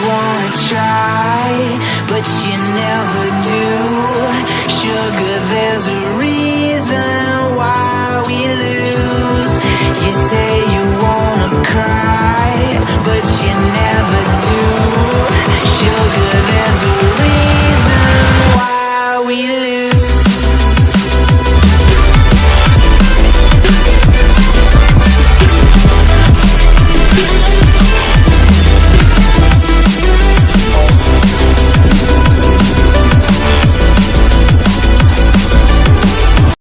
wanna try, but you never do. Sugar, there's a reason why we lose. You say you wanna cry, but you never do.